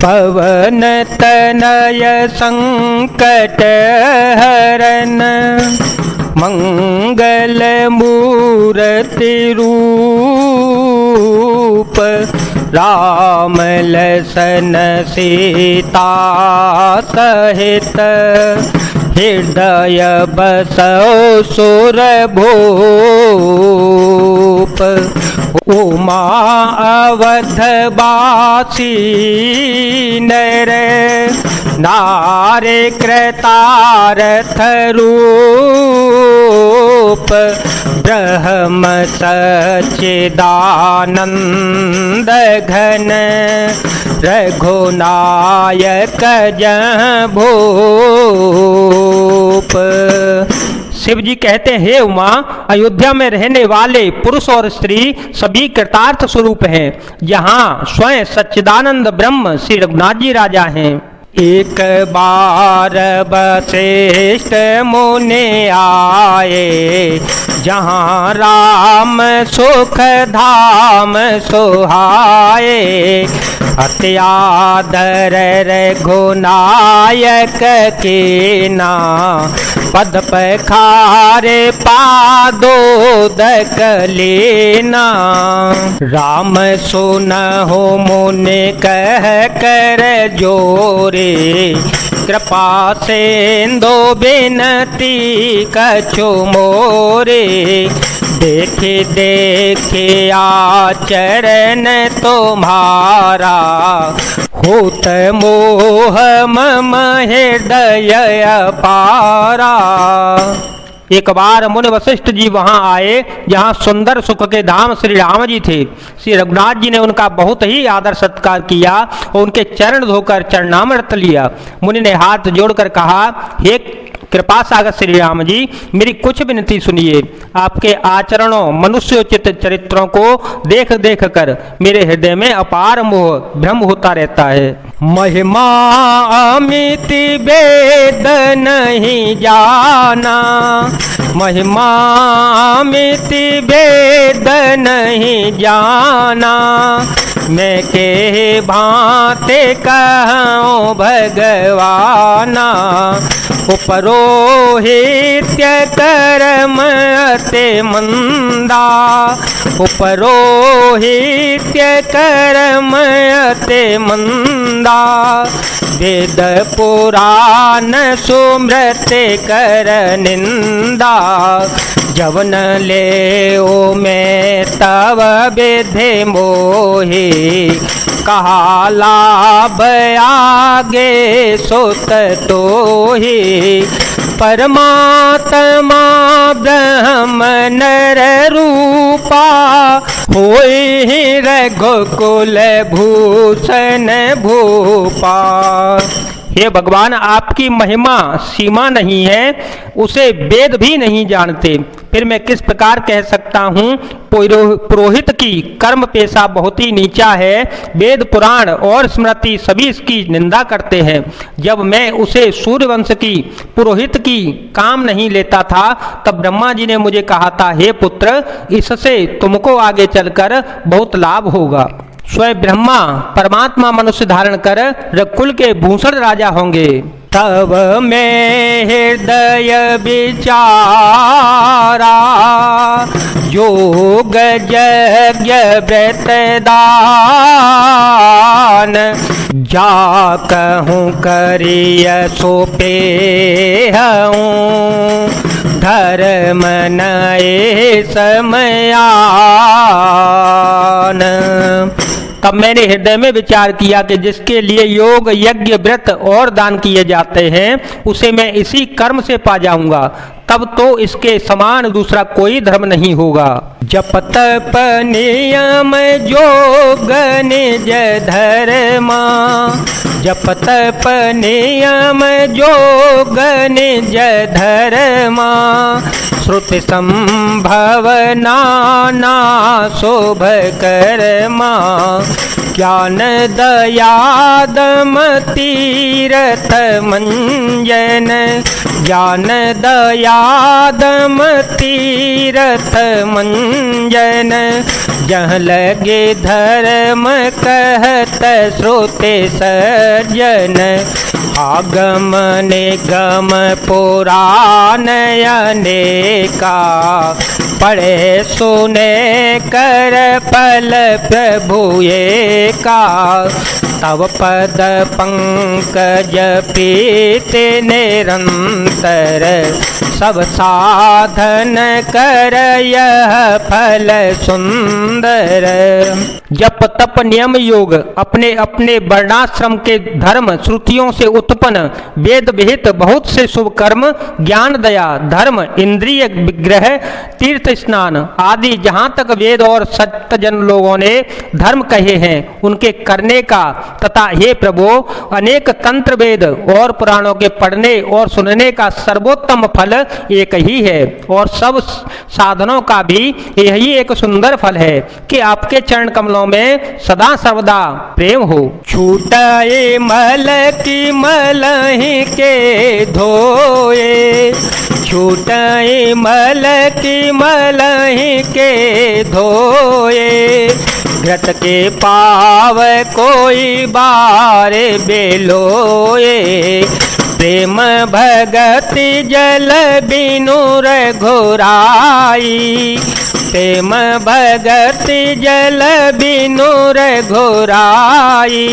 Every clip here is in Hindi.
पवन तनय संकट हरन मंगल मूर्ति रूप राम लसन सीता सहित हृदय बसौ सुर भूप। उमा अवधवासी नर नारे कृतार्थ रूप ब्रह्म सच्चिदानंद घन रघुनायक भूप। शिव जी कहते हैं, हे उमा, अयोध्या में रहने वाले पुरुष और स्त्री सभी कृतार्थ स्वरूप हैं। यहाँ स्वयं सच्चिदानंद ब्रह्म श्री रघुनाथ जी राजा हैं। एक बार वशिष्ठ मुनि आए, जहाँ राम सुख धाम सुहाए। अत्यादर रघुनायक के ना पद पखारे पादोदक लेना। राम सुनहु मुनि कह कर जोरे, कृपा सिंधु बिनती कछु मोरे। देखे देखे आचरण तुम्हारा, होत मोह मम हृदय अपारा। एक बार मुनि वशिष्ठ जी वहां आए, जहां सुंदर सुख के धाम श्री राम जी थे। श्री रघुनाथ जी ने उनका बहुत ही आदर सत्कार किया और उनके चरण धोकर चरणामृत लिया। मुनि ने हाथ जोड़कर कहा, हे कृपा सागर श्री राम जी, मेरी कुछ विनती सुनिए। आपके आचरणों मनुष्योचित चरित्रों को देख देख कर मेरे हृदय में अपार मोह भ्रम होता रहता है। महिमा अमित वेद नहीं जाना, महिमा अमित वेद नहीं जाना। मैं के भांते कहूँ भगवाना, उपरोहित्य कर्म अति मंदा। उपरोहित्य कर्म अति मंदा। वेद पुराण सुमृति कर निंदा। जवन ले ओ मैं तव विधि मोहि, कहा लाभ आगे सुत तोहि। परमात्मा ब्रह्म नर रूपा, होई रघुकुल भूषण भूपा। हे भगवान, आपकी महिमा सीमा नहीं है, उसे वेद भी नहीं जानते। फिर मैं किस प्रकार कह सकता हूँ? पुरोहित की कर्म पेशा बहुत ही नीचा है। वेद पुराण और स्मृति सभी इसकी निंदा करते हैं। जब मैं उसे सूर्यवंश की पुरोहित की काम नहीं लेता था, तब ब्रह्मा जी ने मुझे कहा था, हे पुत्र, इससे तुमको आगे चलकर बहुत लाभ होगा। स्वयं ब्रह्मा परमात्मा मनुष्य धारण कर रघुकुल के भूषण राजा होंगे। तब मैं हृदय विचारा, योग यज्ञ व्रत दान। जा कहूँ करिय सोपे हूँ, धर्म नए समयान। तब मैंने हृदय में विचार किया कि जिसके लिए योग यज्ञ व्रत और दान किए जाते हैं, उसे मैं इसी कर्म से पा जाऊंगा। तब तो इसके समान दूसरा कोई धर्म नहीं होगा। जप तप नियम योग निज धर्मा, जप तप नियम योग निज धर्मा। श्रुति संभव नाना शोभ कर्मा, ज्ञान दयादम तीरथ मंजन, ज्ञान दयादम तीरथ मंजन, जहाँ लगे धर्म कहत श्रोते सज्जन, आगम निगम पुराण अनेका, पढ़े सुने कर फल प्रभु एका, तव पद पंकज प्रीति निरंतर, सब साधन कर यह फल सुंदर। जप तप नियम योग अपने अपने वर्णाश्रम के धर्म श्रुतियों से उत्पन्न वेद विहित बहुत से शुभ कर्म, ज्ञान दया धर्म इंद्रिय विग्रह तीर्थ स्नान आदि जहाँ तक वेद और सत्यजन लोगों ने धर्म कहे हैं उनके करने का, तथा हे प्रभु अनेक तंत्र वेद और पुराणों के पढ़ने और सुनने का सर्वोत्तम फल एक ही है, और सब साधनों का भी यही एक सुंदर फल है कि आपके चरण कमलों में सदा सर्वदा प्रेम हो। छूटाए मल की मलहि के धोए, छूटाए मल की मलहि के धोए, घृत के पाव कोई बारे बेलोए, प्रेम भगति जल बिनु रघुराई, प्रेम भगति जल बिनु रघुराई,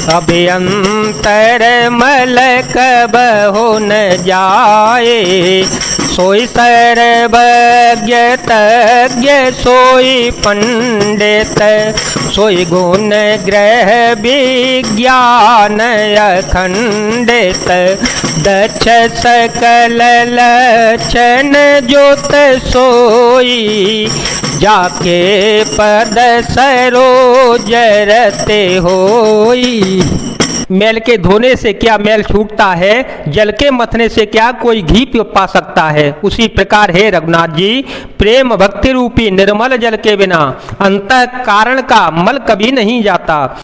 अभ्यंतर मल कबहु न जाए, सोई सर्वज्ञ तज्ञ सोई पंडित, सोई गुण ग्रह विज्ञान अखंडित, दक्ष सकल लक्षण ज्योत सोई, जाके पद सरोज रते होई। मैल के धोने से क्या मैल छूटता है, जल के मथने से क्या कोई घी पा सकता है, उसी प्रकार है रघुनाथ जी प्रेम भक्ति रूपी निर्मल जल के बिना अंतः कारण का मल कभी नहीं जाता।